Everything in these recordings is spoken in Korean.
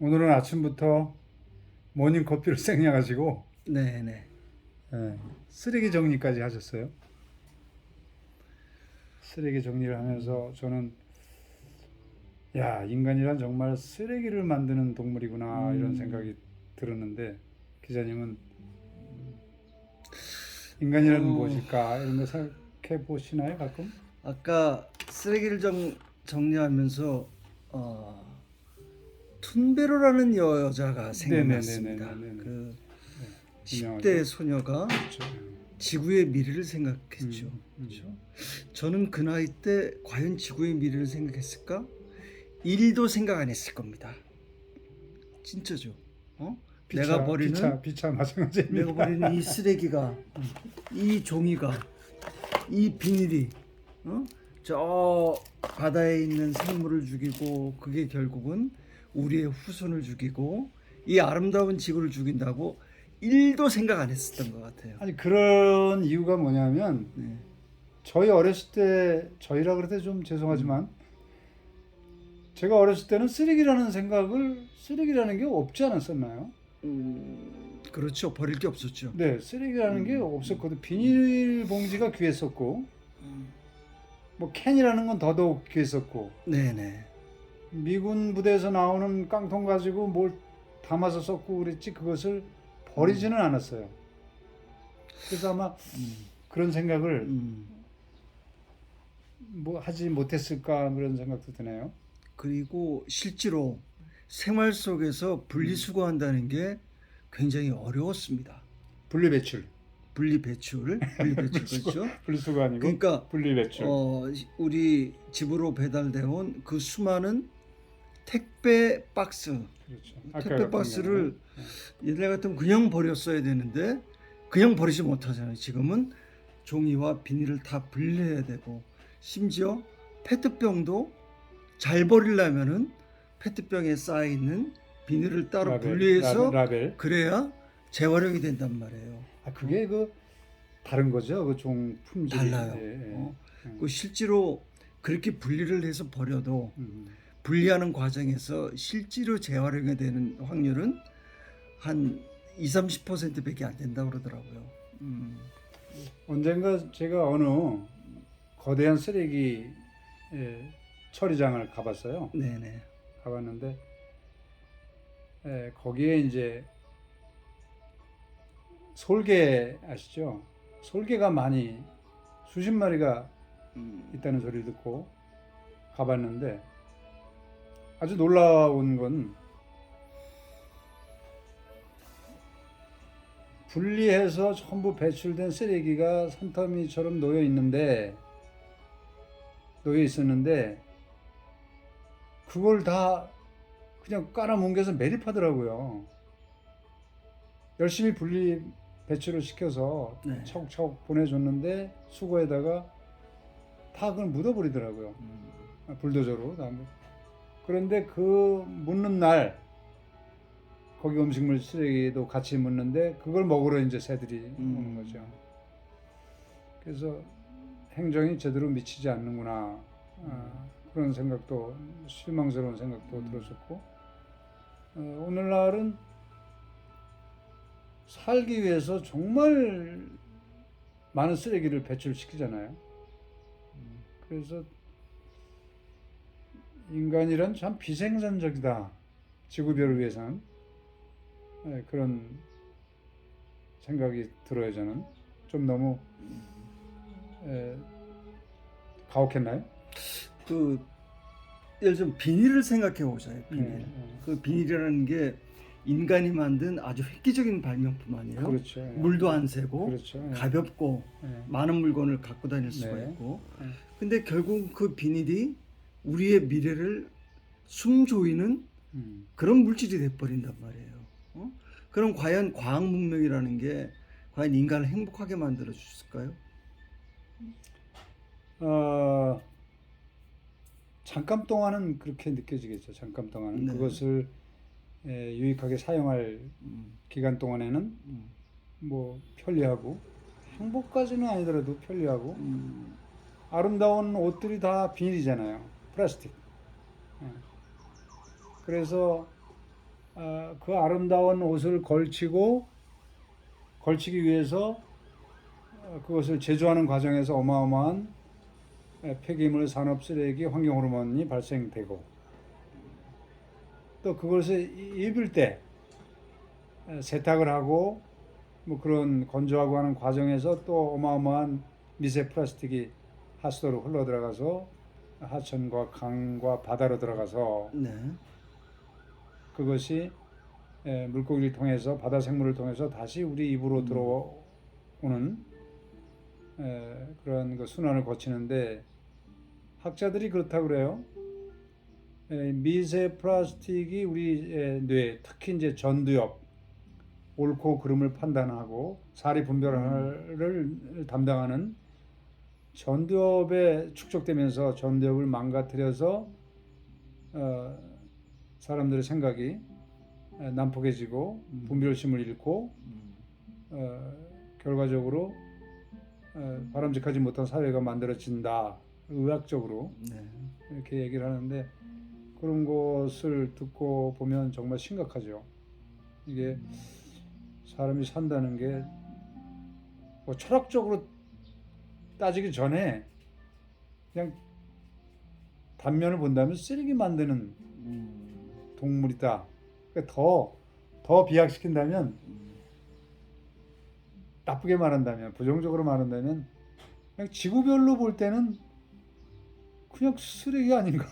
오늘은 아침부터 모닝커피를 생략하시고 네네. 쓰레기 정리까지 하셨어요. 쓰레기 정리를 하면서 저는 인간이란 정말 쓰레기를 만드는 동물이구나 이런 생각이 들었는데 기자님은 인간이란 무엇일까 이런 거 생각해 보시나요 가끔? 아까 쓰레기를 정리하면서 툰베로라는 여자가 생각났습니다. 네네네네네네. 그 유명하죠. 10대 소녀가 그렇죠. 지구의 미래를 생각했죠. 그렇죠? 저는 그 나이 때 과연 지구의 미래를 생각했을까? 1도 생각 안 했을 겁니다. 진짜죠. 비차 마찬가지입니다. 내가 버리는 이 쓰레기가, 이 종이가, 이 비닐이, 저 바다에 있는 생물을 죽이고 그게 결국은 우리의 후손을 죽이고 이 아름다운 지구를 죽인다고 1도 생각 안 했었던 것 같아요. 아니 그런 이유가 뭐냐면 네. 저희 어렸을 때 저희라 그래도 좀 죄송하지만 제가 어렸을 때는 쓰레기라는 게 없지 않았었나요? 그렇죠. 버릴 게 없었죠. 네, 쓰레기라는 게 없었거든. 비닐봉지가 귀했었고, 뭐 캔이라는 건 더더욱 귀했었고, 네네. 미군 부대에서 나오는 깡통 가지고 뭘 담아서 썼고 그랬지 그것을 버리지는 않았어요. 그래서 아마 그런 생각을 뭐 하지 못했을까 그런 생각도 드네요. 그리고 실제로 생활 속에서 분리수거한다는 게 굉장히 어려웠습니다. 분리배출. 분리배출 그렇죠. 분리수거 아니고 그러니까 분리배출. 우리 집으로 배달돼 온 그 수많은 택배 박스, 그렇죠. 택배 같은 박스를 경우는. 옛날 같으면 그냥 버렸어야 되는데 그냥 버리지 못하잖아요. 지금은 종이와 비닐을 다 분리해야 되고 심지어 페트병도 잘 버리려면은 페트병에 쌓여 있는 비닐을 따로 분리해서 라벨. 그래야 재활용이 된단 말이에요. 그게 그 다른 거죠. 그 종 품질이. 달라요. 그 실제로 그렇게 분리를 해서 버려도 분리하는 과정에서 실제로 재활용이 되는 확률은 한 20-30%밖에 안 된다고 그러더라고요. 언젠가 제가 어느 거대한 쓰레기 처리장을 가봤어요. 네네. 가봤는데 거기에 이제 솔개 아시죠? 솔개가 많이 수십 마리가 있다는 소리를 듣고 가봤는데 아주 놀라운 건 분리해서 전부 배출된 쓰레기가 산더미처럼 놓여 있었는데 그걸 다 그냥 깔아뭉개서 매립하더라고요. 열심히 분리 배출을 시켜서 네. 차곡차곡 보내줬는데 수거에다가 다 그걸 묻어버리더라고요. 불도저로 다. 그런데 그 묻는 날 거기 음식물 쓰레기도 같이 묻는데 그걸 먹으러 이제 새들이 오는 거죠. 그래서 행정이 제대로 미치지 않는구나. 그런 생각도 실망스러운 생각도 들었었고 오늘날은 살기 위해서 정말 많은 쓰레기를 배출시키잖아요. 그래서 인간이란 참 비생산적이다. 지구별을 위해서는. 그런 생각이 들어요. 저는 좀 너무 가혹했나요? 예를 들면 비닐을 생각해 보자요. 비닐. 그 비닐이라는 게 인간이 만든 아주 획기적인 발명품 아니에요? 그렇죠. 물도 안 새고 그렇죠. 가볍고 많은 물건을 갖고 다닐 수가 네. 있고 근데 결국 그 비닐이 우리의 미래를 숨조이는 그런 물질이 돼버린단 말이에요. 그럼 과연 과학 문명이라는 게 과연 인간을 행복하게 만들어 주실까요? 잠깐 동안은 그렇게 느껴지겠죠. 잠깐 동안은 네. 그것을 유익하게 사용할 기간 동안에는 뭐 편리하고 행복까지는 아니더라도 편리하고 아름다운 옷들이 다 비닐이잖아요. 플라스틱. 그래서 그 아름다운 옷을 걸치기 위해서 그것을 제조하는 과정에서 어마어마한 폐기물, 산업 쓰레기, 환경 호르몬이 발생되고 또 그것을 입을 때 세탁을 하고 뭐 그런 건조하고 하는 과정에서 또 어마어마한 미세 플라스틱이 하수도로 흘러 들어가서 하천과 강과 바다로 들어가서 네. 그것이 물고기를 통해서 바다 생물을 통해서 다시 우리 입으로 들어오는 그런 그 순환을 거치는데 학자들이 그렇다고 그래요. 미세 플라스틱이 우리 뇌, 특히 이제 전두엽, 옳고 그름을 판단하고 사리 분별을 담당하는 전두엽에 축적되면서 전두엽을 망가뜨려서 사람들의 생각이 난폭해지고 분별심을 잃고 결과적으로 바람직하지 못한 사회가 만들어진다. 의학적으로 네. 이렇게 얘기를 하는데 그런 것을 듣고 보면 정말 심각하죠. 이게 사람이 산다는 게 뭐 철학적으로 따지기 전에 그냥 단면을 본다면 쓰레기 만드는 동물이다. 그러니까 더 비약시킨다면 나쁘게 말한다면 부정적으로 말한다면 그냥 지구별로 볼 때는 그냥 쓰레기 아닌가?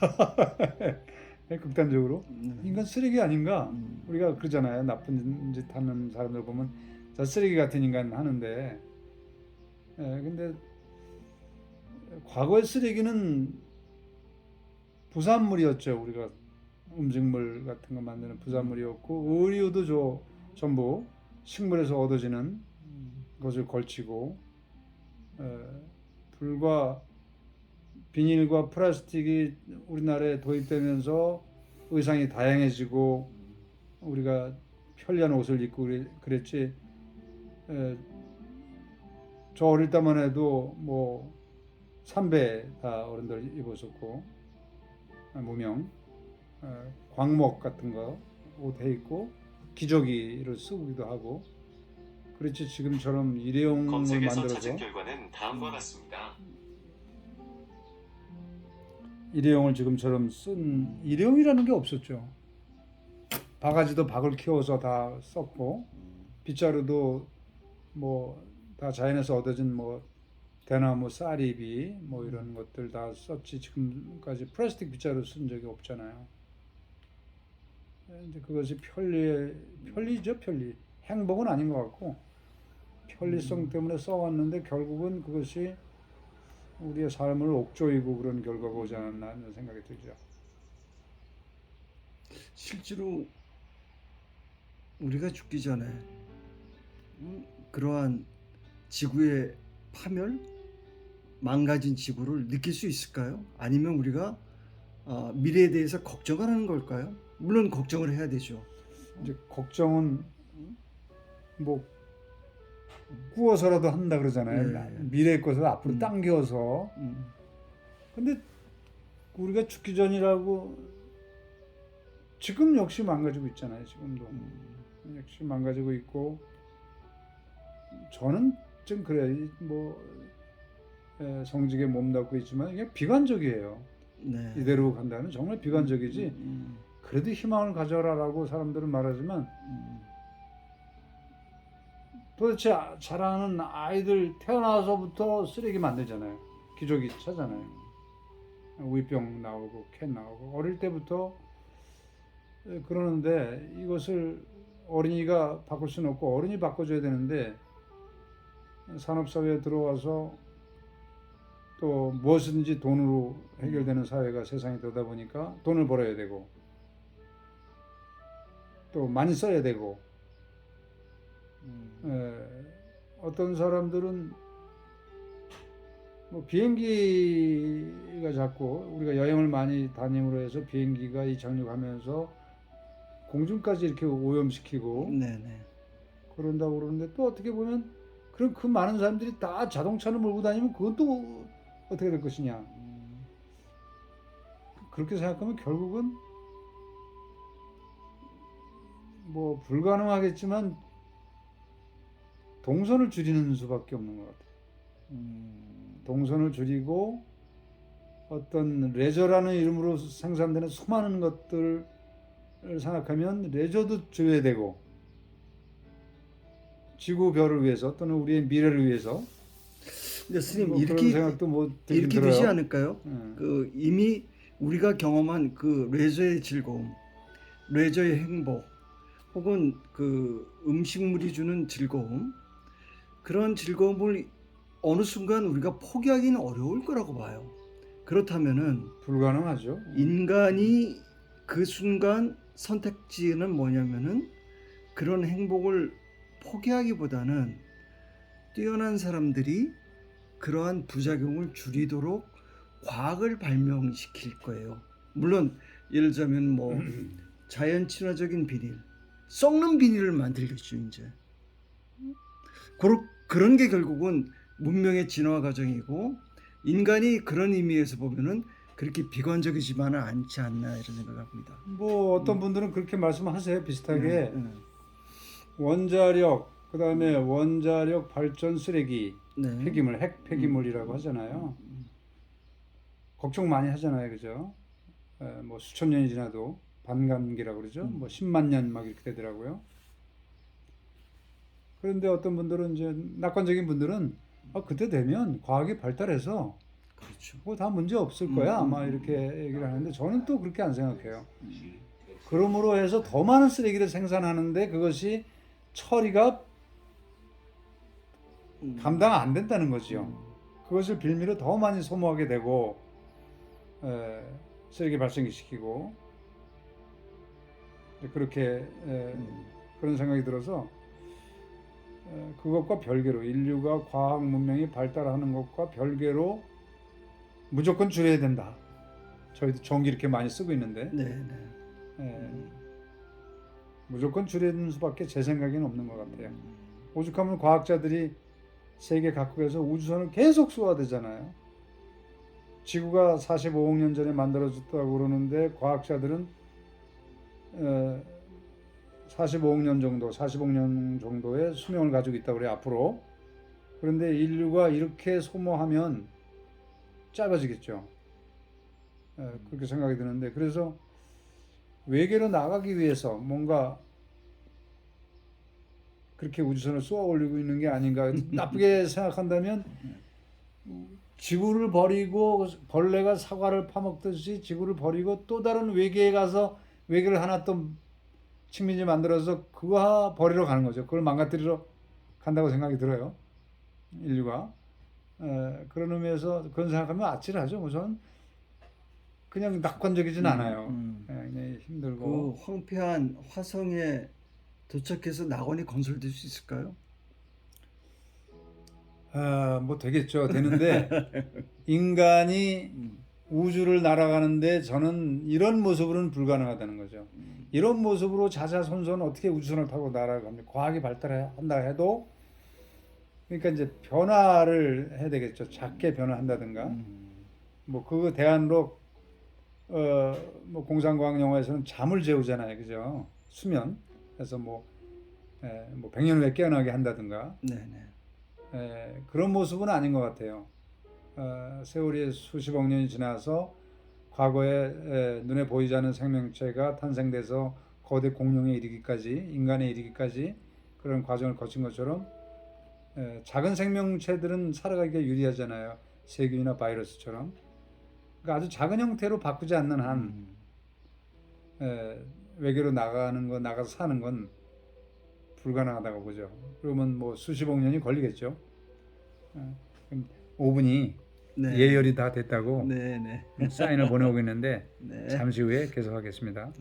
극단적으로 인간 쓰레기 아닌가? 우리가 그러잖아요. 나쁜 짓 하는 사람들 보면 저 쓰레기 같은 인간 하는데 근데 과거의 쓰레기는 부산물이었죠. 우리가 음식물 같은 거 만드는 부산물이었고 의류도 전부 식물에서 얻어지는 것을 걸치고 불과 비닐과 플라스틱이 우리나라에 도입되면서 의상이 다양해지고 우리가 편리한 옷을 입고 그랬지. 저 어릴 때만 해도 뭐 삼배 다 어른들 입었었고 무명 광목 같은 거 옷 해 입고 기저귀를 쓰기도 하고 그렇지 지금처럼 일회용을 검색에서 만들어서 찾은 결과는 다음과 같습니다. 일회용을 지금처럼 쓴 일회용이라는 게 없었죠. 바가지도 박을 키워서 다 썼고 빗자루도 뭐 다 자연에서 얻어진 뭐 대나무 쌀입이 뭐 이런 것들 다 썼지 지금까지 플라스틱 빗자루 쓴 적이 없잖아요. 이제 그것이 편리죠, 편리. 행복은 아닌 것 같고 편리성 때문에 써왔는데 결국은 그것이 우리의 삶을 옥조이고 그런 결과가 오지 않았나 하는 생각이 들죠. 실제로 우리가 죽기 전에 그러한 지구의 파멸, 망가진 지구를 느낄 수 있을까요? 아니면 우리가 미래에 대해서 걱정을 하는 걸까요? 물론 걱정을 해야 되죠. 이제 걱정은 뭐 구워서라도 한다 그러잖아요. 네. 미래의 것을 앞으로 당겨서. 근데 우리가 죽기 전이라고 지금 역시 망가지고 있잖아요. 지금도 역시 망가지고 있고 저는 좀 그래 뭐 성직에 몸담고 있지만 이게 비관적이에요. 네. 이대로 간다면 정말 비관적이지. 그래도 희망을 가져라라고 사람들은 말하지만 도대체 자라는 아이들 태어나서부터 쓰레기 만들잖아요. 기저귀 차잖아요. 우유병 나오고 캔 나오고 어릴 때부터 그러는데 이것을 어린이가 바꿀 수는 없고 어른이 바꿔줘야 되는데 산업사회에 들어와서 또 무엇이든지 돈으로 해결되는 사회가 세상이 되다 보니까 돈을 벌어야 되고 또 많이 써야 되고 어떤 사람들은 뭐 비행기가 자꾸 우리가 여행을 많이 다님으로 해서 비행기가 이착륙하면서 공중까지 이렇게 오염시키고 네네. 그런다고 그러는데 또 어떻게 보면 그럼 그 많은 사람들이 다 자동차를 몰고 다니면 그건 또 어떻게 될 것이냐. 그렇게 생각하면 결국은 뭐 불가능하겠지만 동선을 줄이는 수밖에 없는 것 같아요. 동선을 줄이고 어떤 레저라는 이름으로 생산되는 수많은 것들을 생각하면 레저도 줄여야 되고 지구 별을 위해서 또는 우리의 미래를 위해서 근데 스님 뭐 그런 이렇게 생각도 뭐 들긴 이렇게 들어요. 되지 않을까요? 예. 그 이미 우리가 경험한 그 레저의 즐거움, 레저의 행복, 혹은 그 음식물이 주는 즐거움, 그런 즐거움을 어느 순간 우리가 포기하기는 어려울 거라고 봐요. 그렇다면은 불가능하죠. 인간이 그 순간 선택지는 뭐냐면은 그런 행복을 포기하기보다는 뛰어난 사람들이 그러한 부작용을 줄이도록 과학을 발명시킬 거예요. 물론 예를 들자면 뭐 자연 친화적인 비닐, 썩는 비닐을 만들겠죠 이제. 그런 게 결국은 문명의 진화 과정이고 인간이 그런 의미에서 보면은 그렇게 비관적이지만은 않지 않나 이런 생각합니다. 뭐 어떤 분들은 그렇게 말씀하세요. 비슷하게 네. 원자력 그다음에 원자력 발전 쓰레기 네. 폐기물 핵 폐기물이라고 하잖아요. 걱정 많이 하잖아요, 그죠? 뭐 수천 년이 지나도 반감기라고 그러죠. 뭐 10만 년 막 이렇게 되더라고요. 그런데 어떤 분들은 이제 낙관적인 분들은 그때 되면 과학이 발달해서 그렇죠. 뭐 다 문제 없을 거야 아마 이렇게 얘기를 하는데 저는 또 그렇게 안 생각해요. 그러므로 해서 더 많은 쓰레기를 생산하는데 그것이 처리가 감당 안 된다는 거지요. 그것을 빌미로 더 많이 소모하게 되고 쓰레기 발생시키고 그렇게 그런 생각이 들어서 그것과 별개로 인류가 과학 문명이 발달하는 것과 별개로 무조건 줄여야 된다. 저희도 전기 이렇게 많이 쓰고 있는데 네, 네. 무조건 줄이는 수밖에 제 생각에는 없는 것 같아요. 오죽하면 과학자들이 세계 각국에서 우주선을 계속 쏘아대잖아요. 지구가 45억 년 전에 만들어졌다고 그러는데 과학자들은 45억 년 정도, 40억 년 정도의 수명을 가지고 있다고 그래요, 앞으로. 그런데 인류가 이렇게 소모하면 짧아지겠죠. 그렇게 생각이 드는데, 그래서 외계로 나가기 위해서 뭔가 그렇게 우주선을 쏘아 올리고 있는 게 아닌가. 나쁘게 생각한다면 지구를 버리고 벌레가 사과를 파먹듯이 지구를 버리고 또 다른 외계에 가서 외계를 하나 또 식민지 만들어서 그거 버리러 가는 거죠. 그걸 망가뜨리러 간다고 생각이 들어요. 인류가. 그런 의미에서 그런 생각하면 아찔하죠. 우선 그냥 낙관적이진 않아요. 그냥 힘들고. 그 황폐한 화성에 도착해서 낙원이 건설될 수 있을까요? 뭐 되겠죠. 되는데 인간이 우주를 날아가는데 저는 이런 모습으로는 불가능하다는 거죠. 이런 모습으로 자자손손 어떻게 우주선을 타고 날아갑니까? 과학이 발달한다 해도 그러니까 이제 변화를 해야 되겠죠. 작게 변화한다든가. 뭐 그 대안으로 뭐 공상과학 영화에서는 잠을 재우잖아요. 그죠? 수면. 그래서 뭐 100년 후에 깨어나게 한다든가. 네. 그런 모습은 아닌 것 같아요. 세월이 수십억 년이 지나서 과거에 눈에 보이지 않는 생명체가 탄생돼서 거대 공룡에 이르기까지 인간에 이르기까지 그런 과정을 거친 것처럼 작은 생명체들은 살아가기가 유리하잖아요. 세균이나 바이러스처럼. 그러니까 아주 작은 형태로 바꾸지 않는 한 외계로 나가서 사는 건 불가능하다고 보죠. 그러면 뭐 수십억 년이 걸리겠죠. 그럼 5분이 네. 예열이 다 됐다고 네. 사인을 보내오고 있는데 네. 잠시 후에 계속하겠습니다.